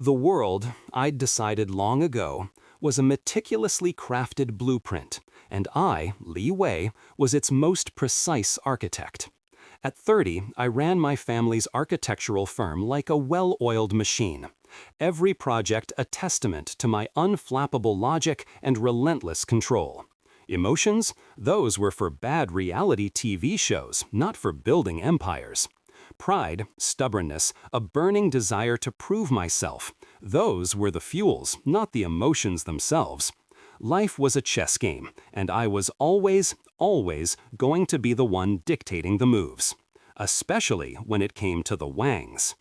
The world, I'd decided long ago, was a meticulously crafted blueprint, and I, Li Wei, was its most precise architect. At 30, I ran my family's architectural firm like a well-oiled machine. Every project a testament to my unflappable logic and relentless control. Emotions? Those were for bad reality TV shows, not for building empires. Pride, stubbornness, a burning desire to prove myself. Those were the fuels, not the emotions themselves. Life was a chess game, and I was always going to be the one dictating the moves. Especially when it came to the Wangs.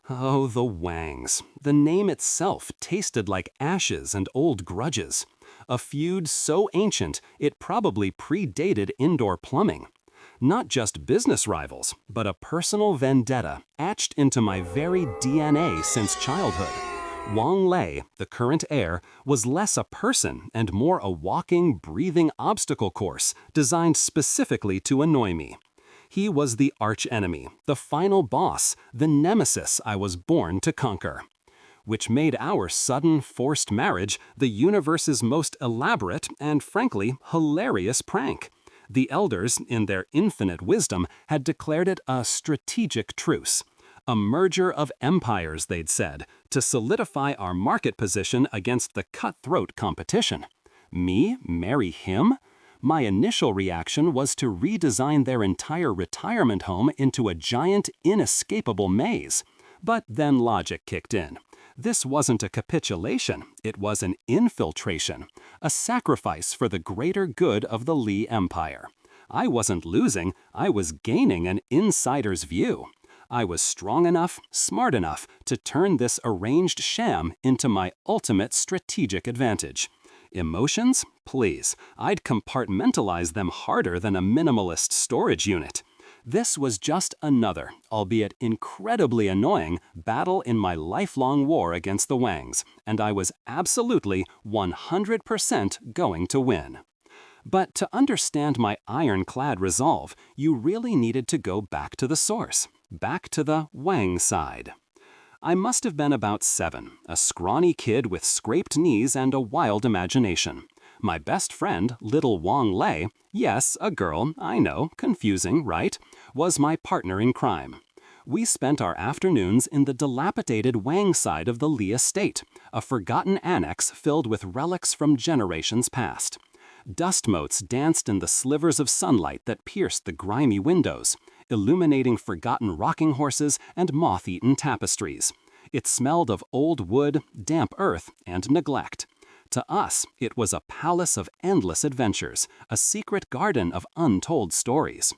Oh, the Wangs. The name itself tasted like ashes and old grudges. A feud so ancient it probably predated indoor plumbing. Not just business rivals, but a personal vendetta etched into my very DNA since childhood. Wang Lei, the current heir, was less a person and more a walking, breathing obstacle course designed specifically to annoy me. He was the archenemy, the final boss, the nemesis I was born to conquer. Which made our sudden, forced marriage the universe's most elaborate and, frankly, hilarious prank. The elders, in their infinite wisdom, had declared it a strategic truce. A merger of empires, they'd said, to solidify our market position against the cutthroat competition. Me marry him? My initial reaction was to redesign their entire retirement home into a giant, inescapable maze. But then logic kicked in. This wasn't a capitulation, it was an infiltration, a sacrifice for the greater good of the Li Empire. I wasn't losing, I was gaining an insider's view. I was strong enough, smart enough to turn this arranged sham into my ultimate strategic advantage. Emotions? Please, I'd compartmentalize them harder than a minimalist storage unit. This was just another, albeit incredibly annoying, battle in my lifelong war against the Wangs, and I was absolutely 100% going to win. But to understand my ironclad resolve, you really needed to go back to the source, back to the Wang side. I must have been about 7, a scrawny kid with scraped knees and a wild imagination. My best friend, little Wang Lei, yes, a girl, I know, confusing, right, was my partner in crime. We spent our afternoons in the dilapidated Wang side of the Li estate, a forgotten annex filled with relics from generations past. Dust motes danced in the slivers of sunlight that pierced the grimy windows, illuminating forgotten rocking horses and moth-eaten tapestries. It smelled of old wood, damp earth, and neglect. To us, it was a palace of endless adventures, a secret garden of untold stories.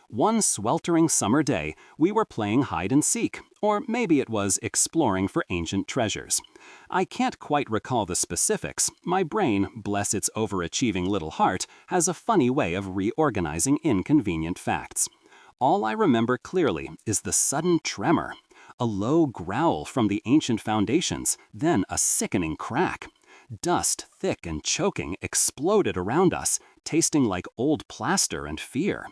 One sweltering summer day, we were playing hide and seek, or maybe it was exploring for ancient treasures. I can't quite recall the specifics. My brain, bless its overachieving little heart, has a funny way of reorganizing inconvenient facts. All I remember clearly is the sudden tremor, a low growl from the ancient foundations, then a sickening crack. Dust, thick and choking, exploded around us, tasting like old plaster and fear.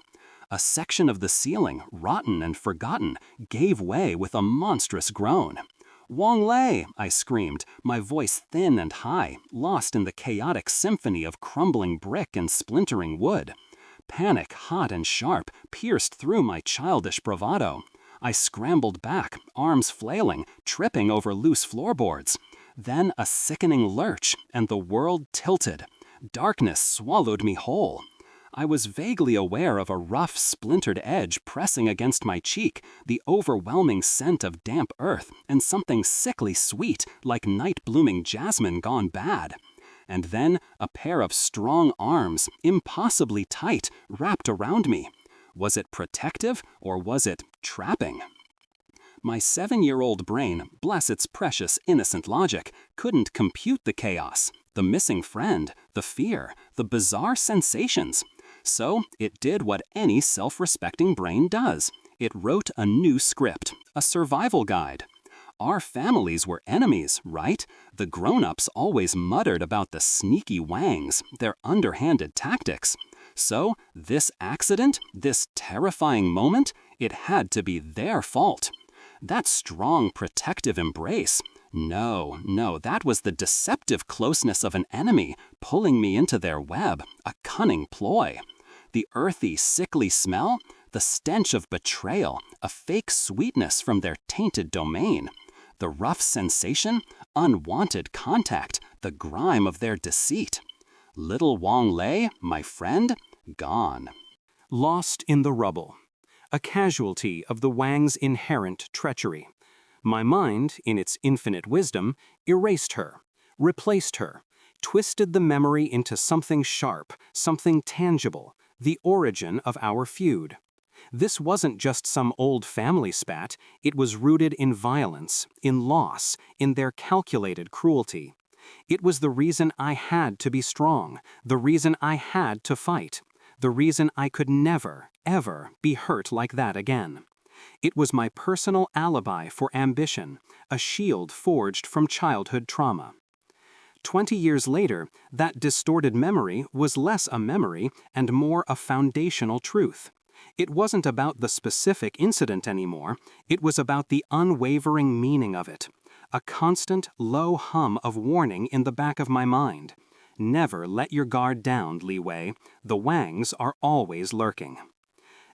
A section of the ceiling, rotten and forgotten, gave way with a monstrous groan. "Wang Lei!" I screamed, my voice thin and high, lost in the chaotic symphony of crumbling brick and splintering wood. Panic, hot and sharp, pierced through my childish bravado. I scrambled back, arms flailing, tripping over loose floorboards. Then a sickening lurch, and the world tilted. Darkness swallowed me whole. I was vaguely aware of a rough, splintered edge pressing against my cheek, the overwhelming scent of damp earth, and something sickly sweet, like night-blooming jasmine gone bad. And then a pair of strong arms, impossibly tight, wrapped around me. Was it protective, or was it trapping? My 7-year-old brain, bless its precious innocent logic, couldn't compute the chaos, the missing friend, the fear, the bizarre sensations. So it did what any self-respecting brain does. It wrote a new script, a survival guide. Our families were enemies, right? The grown-ups always muttered about the sneaky Wangs, their underhanded tactics. So this accident, this terrifying moment, it had to be their fault. That strong, protective embrace. No, no, that was the deceptive closeness of an enemy pulling me into their web, a cunning ploy. The earthy, sickly smell, the stench of betrayal, a fake sweetness from their tainted domain. The rough sensation, unwanted contact, the grime of their deceit. Little Wang Lei, my friend, gone. Lost in the rubble. A casualty of the Wang's inherent treachery. My mind, in its infinite wisdom, erased her, replaced her, twisted the memory into something sharp, something tangible, the origin of our feud. This wasn't just some old family spat, it was rooted in violence, in loss, in their calculated cruelty. It was the reason I had to be strong, the reason I had to fight, the reason I could never, ever be hurt like that again. It was my personal alibi for ambition, a shield forged from childhood trauma. 20 years later, that distorted memory was less a memory and more a foundational truth. It wasn't about the specific incident anymore, it was about the unwavering meaning of it. A constant, low hum of warning in the back of my mind. Never let your guard down, Li Wei. The Wangs are always lurking.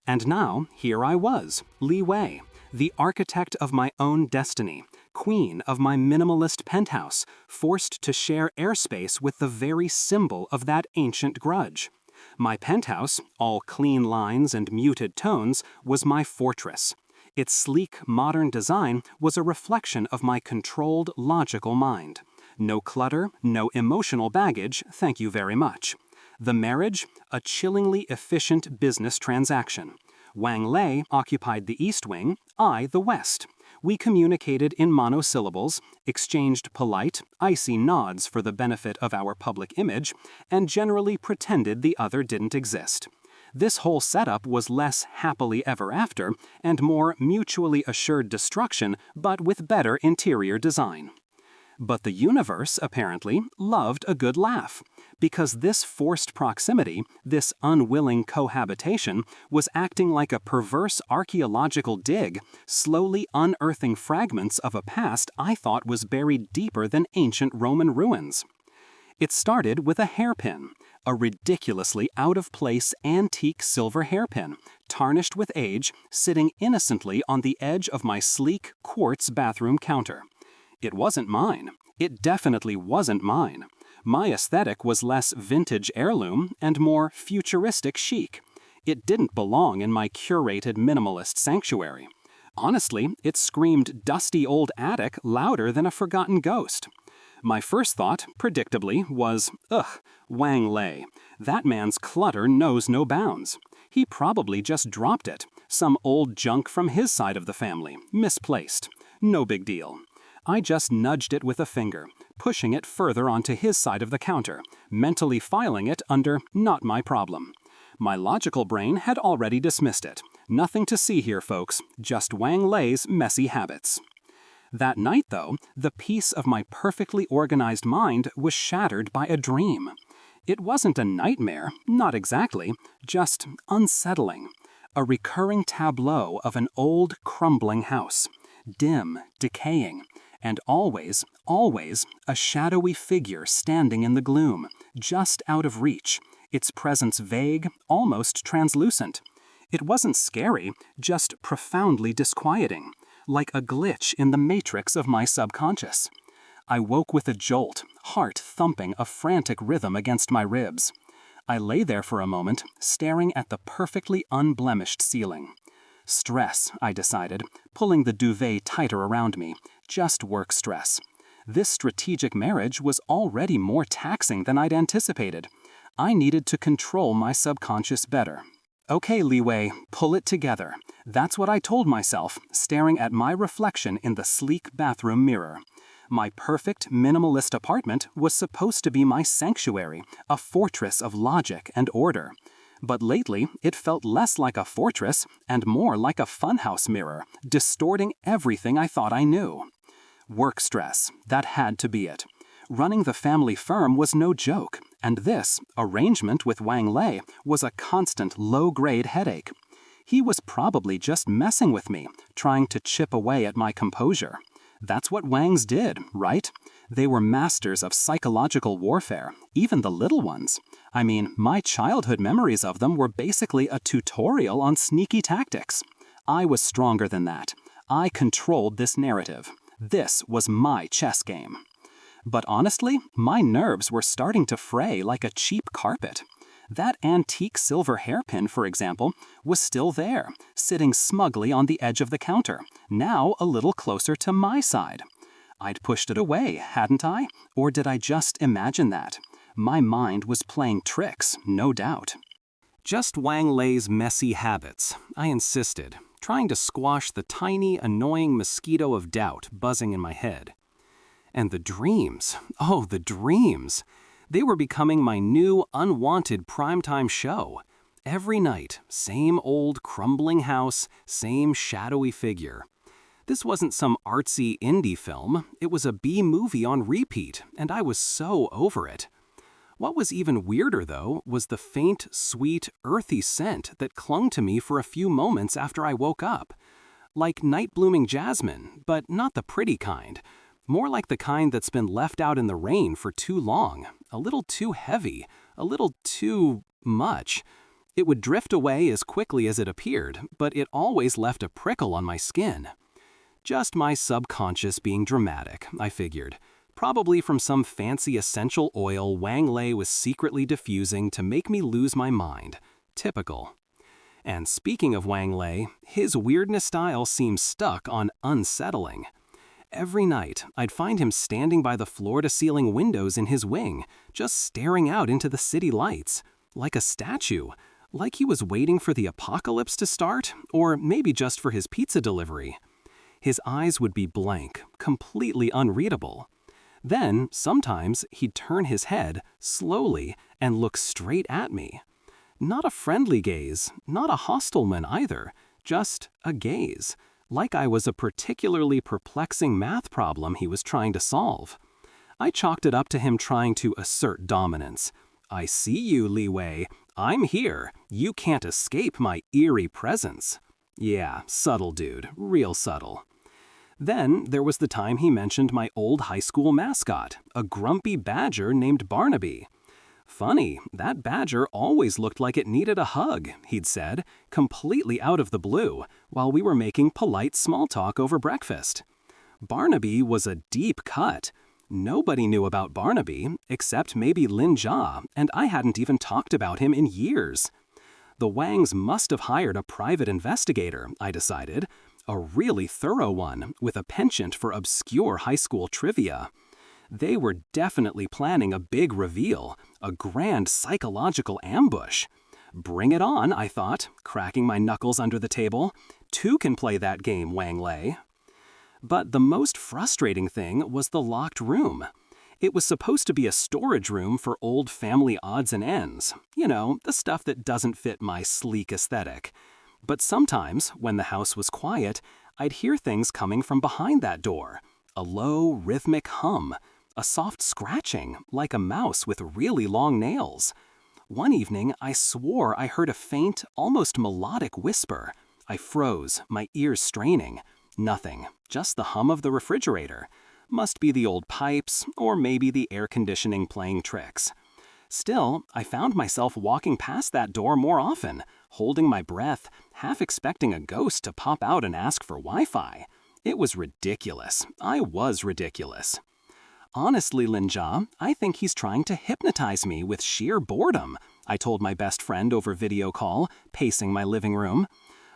And now, here I was, Li Wei, the architect of my own destiny, queen of my minimalist penthouse, forced to share airspace with the very symbol of that ancient grudge. My penthouse, all clean lines and muted tones, was my fortress. Its sleek, modern design was a reflection of my controlled, logical mind. No clutter, no emotional baggage, thank you very much. The marriage, a chillingly efficient business transaction. Wang Lei occupied the east wing, I the west. We communicated in monosyllables, exchanged polite, icy nods for the benefit of our public image, and generally pretended the other didn't exist. This whole setup was less happily ever after and more mutually assured destruction, but with better interior design. But the universe, apparently, loved a good laugh, because this forced proximity, this unwilling cohabitation, was acting like a perverse archaeological dig, slowly unearthing fragments of a past I thought was buried deeper than ancient Roman ruins. It started with a hairpin, a ridiculously out-of-place antique silver hairpin, tarnished with age, sitting innocently on the edge of my sleek quartz bathroom counter. It wasn't mine. It definitely wasn't mine. My aesthetic was less vintage heirloom and more futuristic chic. It didn't belong in my curated minimalist sanctuary. Honestly, it screamed dusty old attic louder than a forgotten ghost. My first thought, predictably, was, ugh, Wang Lei. That man's clutter knows no bounds. He probably just dropped it. Some old junk from his side of the family, misplaced. No big deal. I just nudged it with a finger, pushing it further onto his side of the counter, mentally filing it under not my problem. My logical brain had already dismissed it. Nothing to see here, folks, just Wang Lei's messy habits. That night, though, the peace of my perfectly organized mind was shattered by a dream. It wasn't a nightmare, not exactly, just unsettling. A recurring tableau of an old, crumbling house, dim, decaying, and always, always, a shadowy figure standing in the gloom, just out of reach, its presence vague, almost translucent. It wasn't scary, just profoundly disquieting, like a glitch in the matrix of my subconscious. I woke with a jolt, heart thumping a frantic rhythm against my ribs. I lay there for a moment, staring at the perfectly unblemished ceiling. Stress, I decided, pulling the duvet tighter around me, just work stress. This strategic marriage was already more taxing than I'd anticipated. I needed to control my subconscious better. Okay, Li Wei, pull it together. That's what I told myself, staring at my reflection in the sleek bathroom mirror. My perfect, minimalist apartment was supposed to be my sanctuary, a fortress of logic and order. But lately, it felt less like a fortress and more like a funhouse mirror, distorting everything I thought I knew. Work stress, that had to be it. Running the family firm was no joke, and this, arrangement with Wang Lei, was a constant low-grade headache. He was probably just messing with me, trying to chip away at my composure. That's what Wangs did, right? They were masters of psychological warfare, even the little ones. I mean, my childhood memories of them were basically a tutorial on sneaky tactics. I was stronger than that. I controlled this narrative. This was my chess game. But honestly, my nerves were starting to fray like a cheap carpet. That antique silver hairpin, for example, was still there, sitting smugly on the edge of the counter, now a little closer to my side. I'd pushed it away, hadn't I? Or did I just imagine that? My mind was playing tricks, no doubt. Just Wang Lei's messy habits, I insisted, trying to squash the tiny, annoying mosquito of doubt buzzing in my head. And the dreams, oh, the dreams! They were becoming my new, unwanted primetime show. Every night, same old crumbling house, same shadowy figure. This wasn't some artsy indie film, it was a B-movie on repeat, and I was so over it. What was even weirder, though, was the faint, sweet, earthy scent that clung to me for a few moments after I woke up. Like night-blooming jasmine, but not the pretty kind. More like the kind that's been left out in the rain for too long, a little too heavy, a little too much. It would drift away as quickly as it appeared, but it always left a prickle on my skin. Just my subconscious being dramatic, I figured. Probably from some fancy essential oil Wang Lei was secretly diffusing to make me lose my mind. Typical. And speaking of Wang Lei, his weirdness style seems stuck on unsettling. Every night, I'd find him standing by the floor-to-ceiling windows in his wing, just staring out into the city lights, like a statue, like he was waiting for the apocalypse to start, or maybe just for his pizza delivery. His eyes would be blank, completely unreadable. Then, sometimes, he'd turn his head, slowly, and look straight at me. Not a friendly gaze, not a hostile one either, just a gaze. Like I was a particularly perplexing math problem he was trying to solve. I chalked it up to him trying to assert dominance. I see you, Li Wei. I'm here. You can't escape my eerie presence. Yeah, subtle dude, real subtle. Then there was the time he mentioned my old high school mascot, a grumpy badger named Barnaby. Funny, that badger always looked like it needed a hug, he'd said, completely out of the blue, while we were making polite small talk over breakfast. Barnaby was a deep cut. Nobody knew about Barnaby, except maybe Lin Jia, and I hadn't even talked about him in years. The Wangs must have hired a private investigator, I decided, a really thorough one, with a penchant for obscure high school trivia. They were definitely planning a big reveal, a grand psychological ambush. Bring it on, I thought, cracking my knuckles under the table. Two can play that game, Wang Lei. But the most frustrating thing was the locked room. It was supposed to be a storage room for old family odds and ends. You know, the stuff that doesn't fit my sleek aesthetic. But sometimes, when the house was quiet, I'd hear things coming from behind that door. A low, rhythmic hum. A soft scratching, like a mouse with really long nails. One evening, I swore I heard a faint, almost melodic whisper. I froze, my ears straining. Nothing, just the hum of the refrigerator. Must be the old pipes, or maybe the air conditioning playing tricks. Still, I found myself walking past that door more often, holding my breath, half expecting a ghost to pop out and ask for Wi-Fi. It was ridiculous. I was ridiculous. Honestly, Lin Jia, I think he's trying to hypnotize me with sheer boredom, I told my best friend over video call, pacing my living room.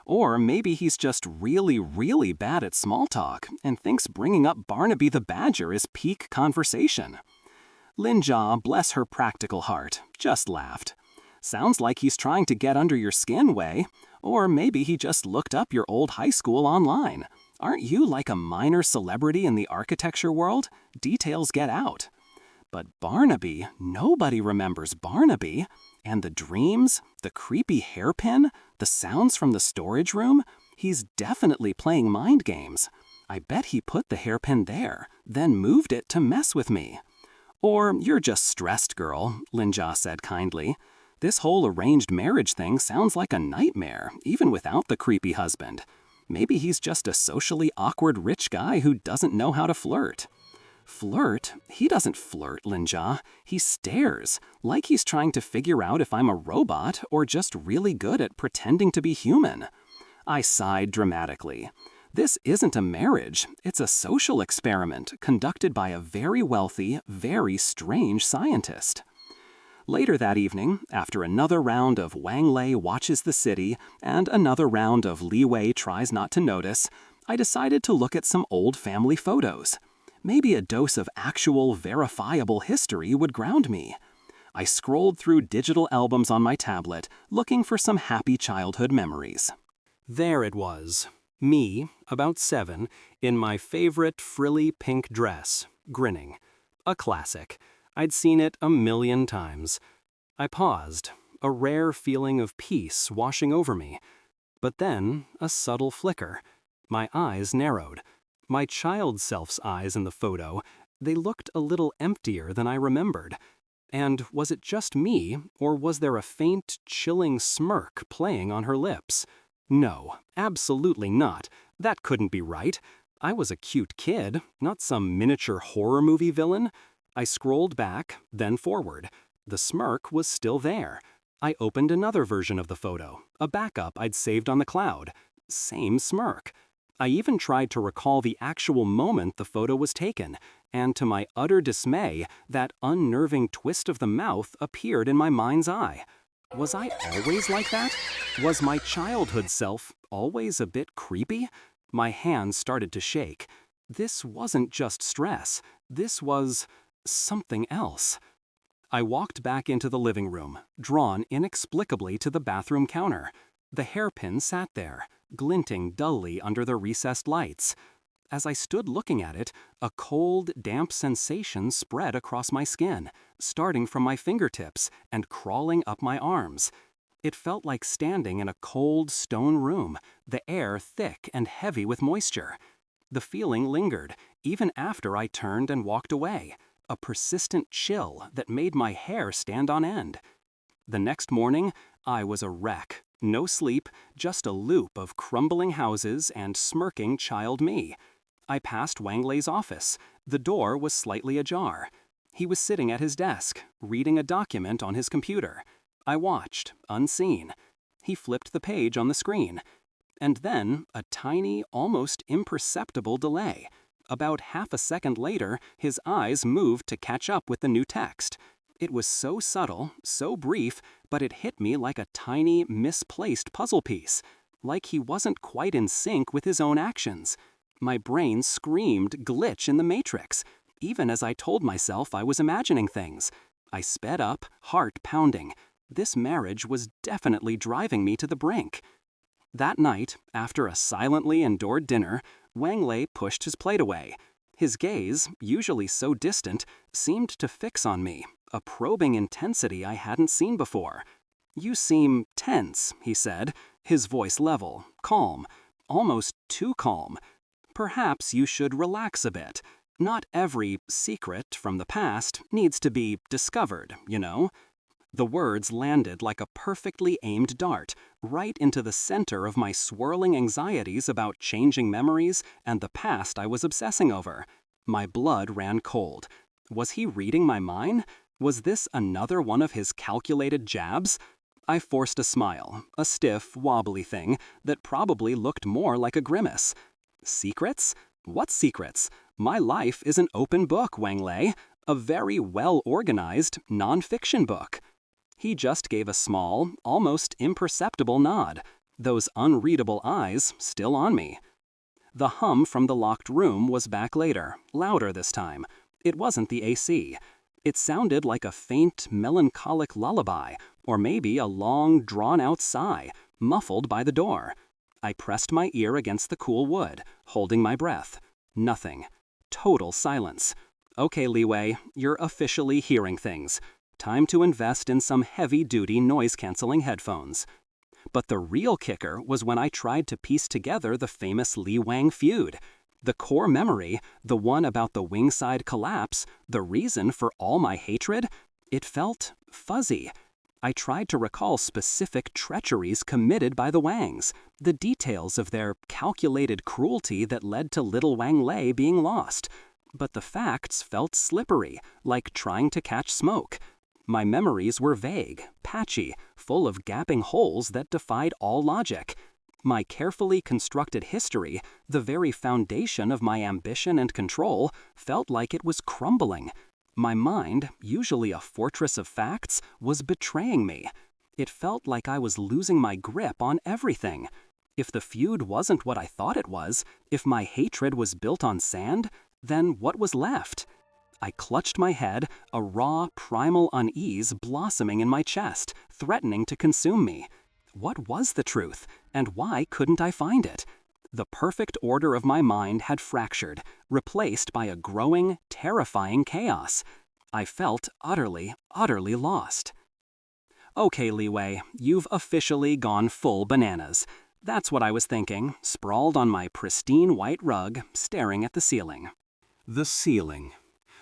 Or maybe he's just really, really bad at small talk and thinks bringing up Barnaby the Badger is peak conversation. Lin Jia, bless her practical heart, just laughed. Sounds like he's trying to get under your skin, Wei. Or maybe he just looked up your old high school online. Aren't you like a minor celebrity in the architecture world? Details get out. But Barnaby, nobody remembers Barnaby. And the dreams, the creepy hairpin, the sounds from the storage room, he's definitely playing mind games. I bet he put the hairpin there, then moved it to mess with me. Or you're just stressed, girl, Lin Jia said kindly. This whole arranged marriage thing sounds like a nightmare, even without the creepy husband. Maybe he's just a socially awkward rich guy who doesn't know how to flirt. Flirt? He doesn't flirt, Linja. He stares, like he's trying to figure out if I'm a robot or just really good at pretending to be human. I sighed dramatically. This isn't a marriage, it's a social experiment conducted by a very wealthy, very strange scientist. Later that evening, after another round of Wang Lei watches the city and another round of Li Wei tries not to notice, I decided to look at some old family photos. Maybe a dose of actual, verifiable history would ground me. I scrolled through digital albums on my tablet, looking for some happy childhood memories. There it was. Me, about 7, in my favorite frilly pink dress, grinning. A classic. I'd seen it a million times. I paused, a rare feeling of peace washing over me. But then, a subtle flicker. My eyes narrowed. My child self's eyes in the photo, they looked a little emptier than I remembered. And was it just me, or was there a faint, chilling smirk playing on her lips? No, absolutely not. That couldn't be right. I was a cute kid, not some miniature horror movie villain. I scrolled back, then forward. The smirk was still there. I opened another version of the photo, a backup I'd saved on the cloud. Same smirk. I even tried to recall the actual moment the photo was taken, and to my utter dismay, that unnerving twist of the mouth appeared in my mind's eye. Was I always like that? Was my childhood self always a bit creepy? My hands started to shake. This wasn't just stress. This was something else. I walked back into the living room, drawn inexplicably to the bathroom counter. The hairpin sat there, glinting dully under the recessed lights. As I stood looking at it, a cold, damp sensation spread across my skin, starting from my fingertips and crawling up my arms. It felt like standing in a cold stone room, the air thick and heavy with moisture. The feeling lingered, even after I turned and walked away, a persistent chill that made my hair stand on end. The next morning, I was a wreck. No sleep, just a loop of crumbling houses and smirking child me. I passed Wang Lei's office. The door was slightly ajar. He was sitting at his desk, reading a document on his computer. I watched, unseen. He flipped the page on the screen. And then, a tiny, almost imperceptible delay. About half a second later, his eyes moved to catch up with the new text. It was so subtle, so brief, but it hit me like a tiny, misplaced puzzle piece. Like he wasn't quite in sync with his own actions. My brain screamed glitch in the matrix, even as I told myself I was imagining things. I sped up, heart pounding. This marriage was definitely driving me to the brink. That night, after a silently endured dinner, Wang Lei pushed his plate away. His gaze, usually so distant, seemed to fix on me, a probing intensity I hadn't seen before. "You seem tense," he said, his voice level, calm, almost too calm. "Perhaps you should relax a bit. Not every secret from the past needs to be discovered, you know." The words landed like a perfectly aimed dart, right into the center of my swirling anxieties about changing memories and the past I was obsessing over. My blood ran cold. Was he reading my mind? Was this another one of his calculated jabs? I forced a smile, a stiff, wobbly thing that probably looked more like a grimace. Secrets? What secrets? My life is an open book, Wang Lei. A very well-organized, non-fiction book. He just gave a small, almost imperceptible nod, those unreadable eyes still on me. The hum from the locked room was back later, louder this time. It wasn't the AC. It sounded like a faint, melancholic lullaby, or maybe a long, drawn-out sigh, muffled by the door. I pressed my ear against the cool wood, holding my breath. Nothing. Total silence. Okay, Li Wei, you're officially hearing things. Time to invest in some heavy-duty noise-canceling headphones. But the real kicker was when I tried to piece together the famous Li Wang feud. The core memory, the one about the wingside collapse, the reason for all my hatred, it felt fuzzy. I tried to recall specific treacheries committed by the Wangs, the details of their calculated cruelty that led to little Wang Lei being lost. But the facts felt slippery, like trying to catch smoke. My memories were vague, patchy, full of gaping holes that defied all logic. My carefully constructed history, the very foundation of my ambition and control, felt like it was crumbling. My mind, usually a fortress of facts, was betraying me. It felt like I was losing my grip on everything. If the feud wasn't what I thought it was, if my hatred was built on sand, then what was left? I clutched my head, a raw, primal unease blossoming in my chest, threatening to consume me. What was the truth, and why couldn't I find it? The perfect order of my mind had fractured, replaced by a growing, terrifying chaos. I felt utterly, utterly lost. Okay, Li Wei, you've officially gone full bananas. That's what I was thinking, sprawled on my pristine white rug, staring at the ceiling. The ceiling.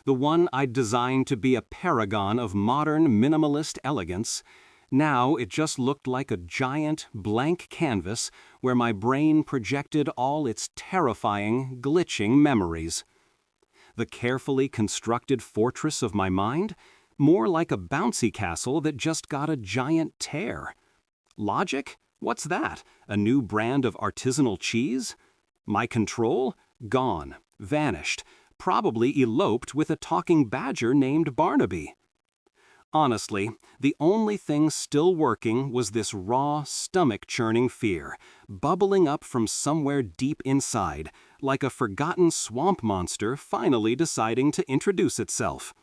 The one I'd designed to be a paragon of modern minimalist elegance. Now it just looked like a giant, blank canvas where my brain projected all its terrifying, glitching memories. The carefully constructed fortress of my mind? More like a bouncy castle that just got a giant tear. Logic? What's that? A new brand of artisanal cheese? My control? Gone. Vanished. Probably eloped with a talking badger named Barnaby. Honestly, the only thing still working was this raw, stomach-churning fear, bubbling up from somewhere deep inside, like a forgotten swamp monster finally deciding to introduce itself.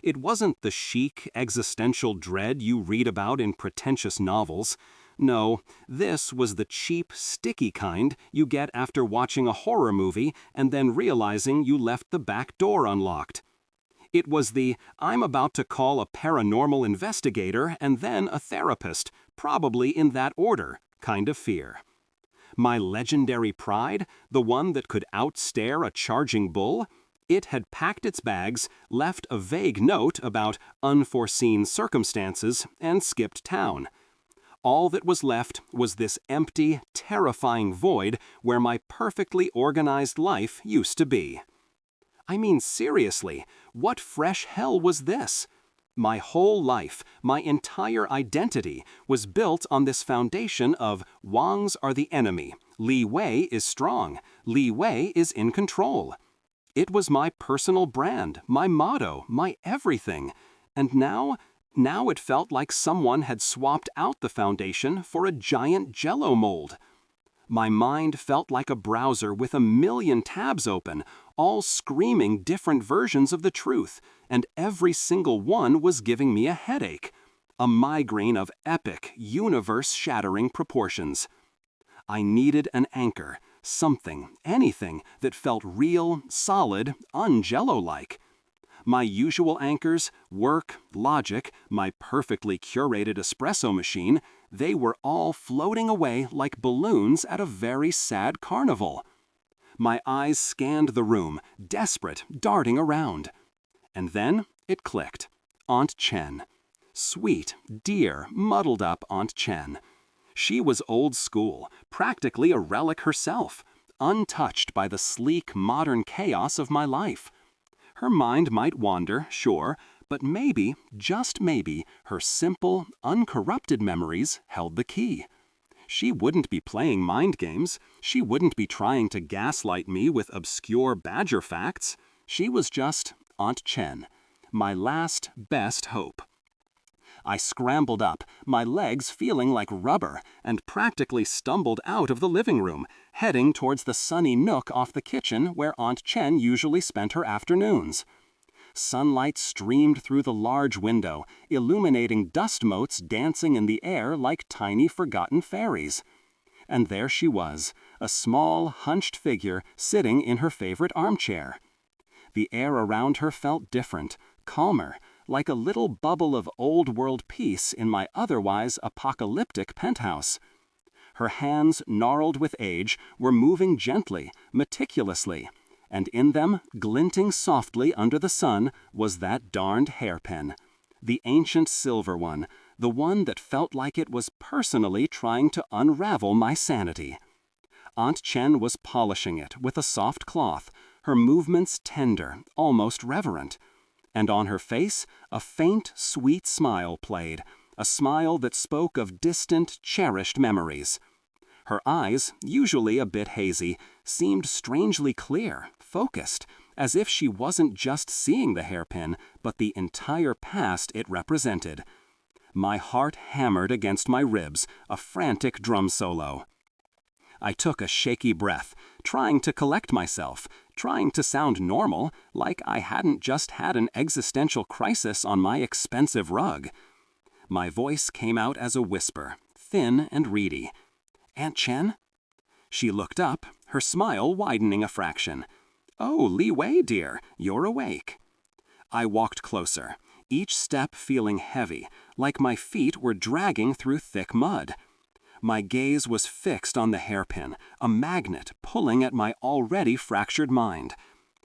It wasn't the chic, existential dread you read about in pretentious novels. No, this was the cheap, sticky kind you get after watching a horror movie and then realizing you left the back door unlocked. It was the, I'm about to call a paranormal investigator and then a therapist, probably in that order, kind of fear. My legendary pride, the one that could outstare a charging bull, it had packed its bags, left a vague note about unforeseen circumstances, and skipped town. All that was left was this empty, terrifying void where my perfectly organized life used to be. I mean, seriously, what fresh hell was this? My whole life, my entire identity, was built on this foundation of Wangs are the enemy, Li Wei is strong, Li Wei is in control. It was my personal brand, my motto, my everything. And now it felt like someone had swapped out the foundation for a giant Jell-O mold. My mind felt like a browser with a million tabs open, all screaming different versions of the truth, and every single one was giving me a headache. A migraine of epic, universe-shattering proportions. I needed an anchor, something, anything that felt real, solid, un-Jell-O-like. My usual anchors, work, logic, my perfectly curated espresso machine, they were all floating away like balloons at a very sad carnival. My eyes scanned the room, desperate, darting around. And then it clicked. Aunt Chen. Sweet, dear, muddled-up Aunt Chen. She was old school, practically a relic herself, untouched by the sleek, modern chaos of my life. Her mind might wander, sure, but maybe, just maybe, her simple, uncorrupted memories held the key. She wouldn't be playing mind games. She wouldn't be trying to gaslight me with obscure badger facts. She was just Aunt Chen, my last, best hope. I scrambled up, my legs feeling like rubber, and practically stumbled out of the living room, heading towards the sunny nook off the kitchen where Aunt Chen usually spent her afternoons. Sunlight streamed through the large window, illuminating dust motes dancing in the air like tiny forgotten fairies. And there she was, a small, hunched figure sitting in her favorite armchair. The air around her felt different, calmer, like a little bubble of old-world peace in my otherwise apocalyptic penthouse. Her hands, gnarled with age, were moving gently, meticulously, and in them, glinting softly under the sun, was that darned hairpin. The ancient silver one, the one that felt like it was personally trying to unravel my sanity. Aunt Chen was polishing it with a soft cloth, her movements tender, almost reverent. And on her face, a faint, sweet smile played, a smile that spoke of distant, cherished memories. Her eyes, usually a bit hazy, seemed strangely clear, focused, as if she wasn't just seeing the hairpin, but the entire past it represented. My heart hammered against my ribs, a frantic drum solo. I took a shaky breath, trying to collect myself, trying to sound normal, like I hadn't just had an existential crisis on my expensive rug. My voice came out as a whisper, thin and reedy. "Aunt Chen?" She looked up, her smile widening a fraction. "Oh, Li Wei, dear, you're awake." I walked closer, each step feeling heavy, like my feet were dragging through thick mud. My gaze was fixed on the hairpin, a magnet pulling at my already fractured mind.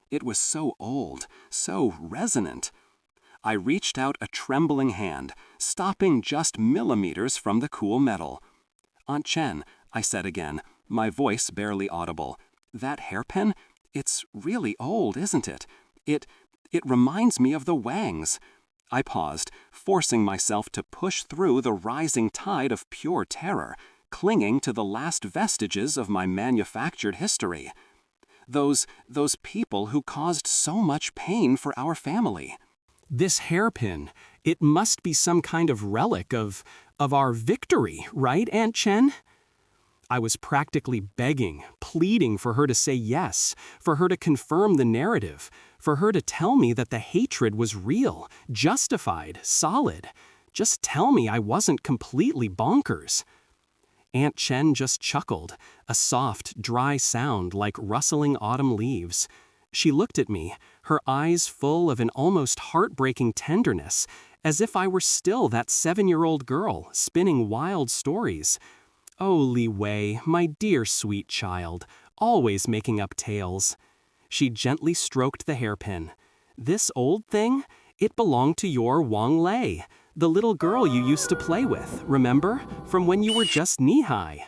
It was so old, so resonant. I reached out a trembling hand, stopping just millimeters from the cool metal. "Aunt Chen," I said again, my voice barely audible, "that hairpin? It's really old, isn't it? It reminds me of the Wangs." I paused, forcing myself to push through the rising tide of pure terror, clinging to the last vestiges of my manufactured history. Those people who caused so much pain for our family. This hairpin, it must be some kind of relic of our victory, right, Aunt Chen? I was practically begging, pleading for her to say yes, for her to confirm the narrative, for her to tell me that the hatred was real, justified, solid. Just tell me I wasn't completely bonkers. Aunt Chen just chuckled, a soft, dry sound like rustling autumn leaves. She looked at me, her eyes full of an almost heartbreaking tenderness, as if I were still that 7-year-old girl spinning wild stories. "Oh, Li Wei, my dear sweet child, always making up tales." She gently stroked the hairpin. "This old thing? It belonged to your Wang Lei, the little girl you used to play with, remember? From when you were just knee-high."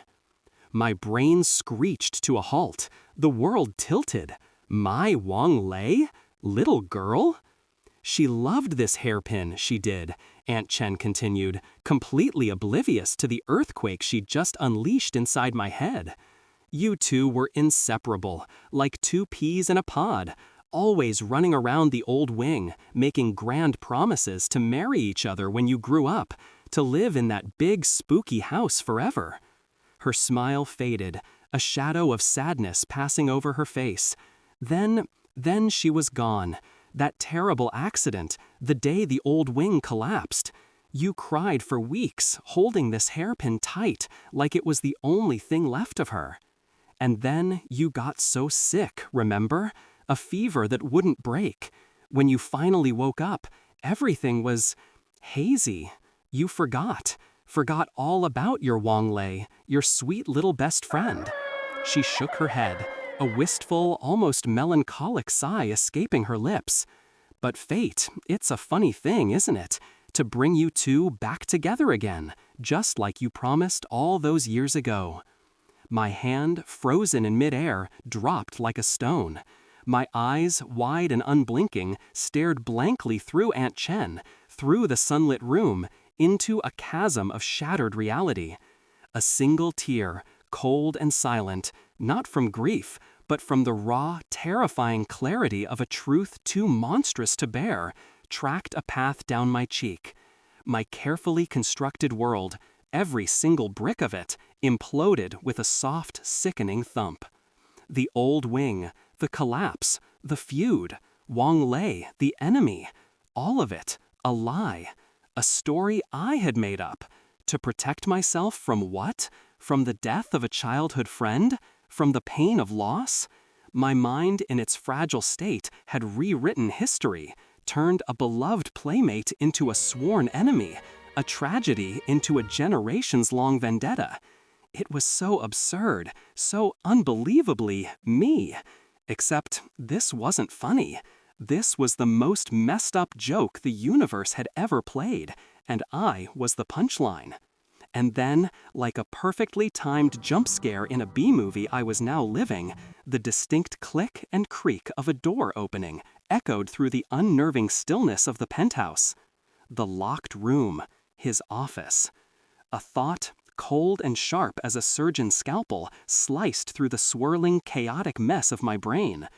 My brain screeched to a halt. The world tilted. My Wang Lei? Little girl? "She loved this hairpin, she did," Aunt Chen continued, completely oblivious to the earthquake she'd just unleashed inside my head. "You two were inseparable, like two peas in a pod, always running around the old wing, making grand promises to marry each other when you grew up, to live in that big spooky house forever." Her smile faded, a shadow of sadness passing over her face. Then she was gone. That terrible accident, the day the old wing collapsed. You cried for weeks, holding this hairpin tight, like it was the only thing left of her. And then you got so sick, remember? A fever that wouldn't break. When you finally woke up, everything was hazy. You forgot all about your Wang Lei, your sweet little best friend. She shook her head, a wistful, almost melancholic sigh escaping her lips. "But fate, it's a funny thing, isn't it? To bring you two back together again, just like you promised all those years ago." My hand, frozen in midair, dropped like a stone. My eyes, wide and unblinking, stared blankly through Aunt Chen, through the sunlit room, into a chasm of shattered reality. A single tear, cold and silent, not from grief, but from the raw, terrifying clarity of a truth too monstrous to bear, tracked a path down my cheek. My carefully constructed world, every single brick of it, imploded with a soft, sickening thump. The old wing, the collapse, the feud, Wang Lei, the enemy, all of it, a lie, a story I had made up. To protect myself from what? From the death of a childhood friend? From the pain of loss? My mind in its fragile state had rewritten history, turned a beloved playmate into a sworn enemy, a tragedy into a generations-long vendetta. It was so absurd, so unbelievably me. Except this wasn't funny. This was the most messed up joke the universe had ever played, and I was the punchline. And then, like a perfectly timed jump scare in a B-movie I was now living, the distinct click and creak of a door opening echoed through the unnerving stillness of the penthouse. The locked room, his office. A thought, cold and sharp as a surgeon's scalpel, sliced through the swirling, chaotic mess of my brain.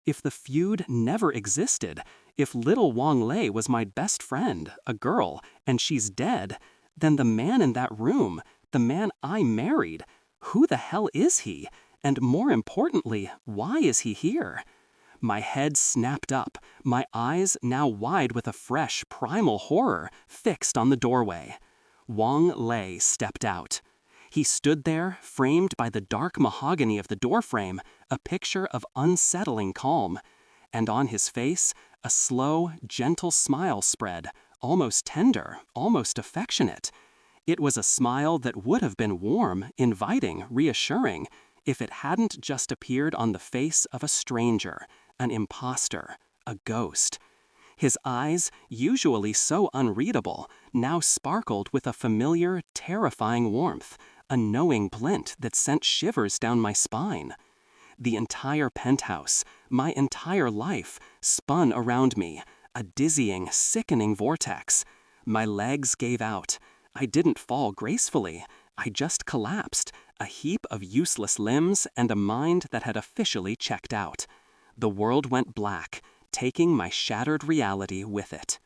If the feud never existed, if little Wang Lei was my best friend, a girl, and she's dead, then the man in that room, the man I married, who the hell is he? And more importantly, why is he here? My head snapped up, my eyes, now wide with a fresh, primal horror, fixed on the doorway. Wang Lei stepped out. He stood there, framed by the dark mahogany of the doorframe, a picture of unsettling calm. And on his face, a slow, gentle smile spread, almost tender, almost affectionate. It was a smile that would have been warm, inviting, reassuring, if it hadn't just appeared on the face of a stranger, an imposter, a ghost. His eyes, usually so unreadable, now sparkled with a familiar, terrifying warmth, a knowing glint that sent shivers down my spine. The entire penthouse, my entire life, spun around me, a dizzying, sickening vortex. My legs gave out. I didn't fall gracefully. I just collapsed, a heap of useless limbs and a mind that had officially checked out. The world went black, taking my shattered reality with it.